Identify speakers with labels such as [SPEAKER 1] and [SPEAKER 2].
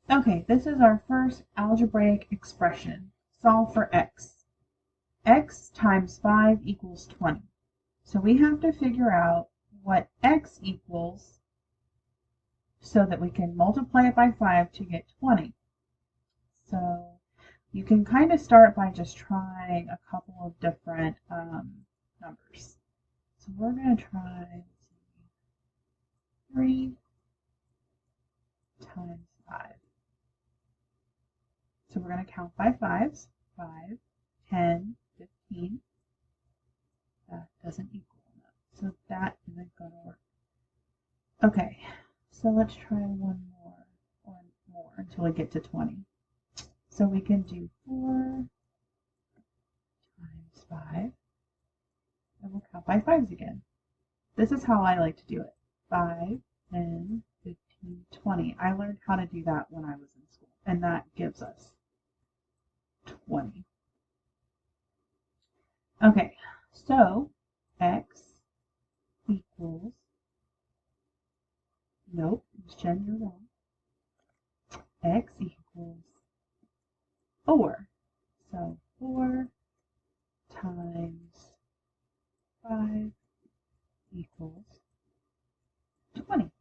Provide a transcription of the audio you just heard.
[SPEAKER 1] Okay, this is our first algebraic expression. Solve for x. X times 5 equals 20. So we have to figure out what x equals so that we can multiply it by 5 to get 20. So you can kind of start by just trying a couple of different numbers. So we're going to try 3 times 5. So we're going to count by fives. 5, 10, 15. That doesn't equal enough. So that isn't going to work. Okay, so let's try one more until we get to 20. So we can do 4 times 5. And we'll count by fives again. This is how I like to do it. 5, 10, 15, 20. I learned how to do that when I was in school. And that gives us 20. Okay, so x equals, nope, Jen, you're wrong. X equals 4. So 4 times 5 equals 20.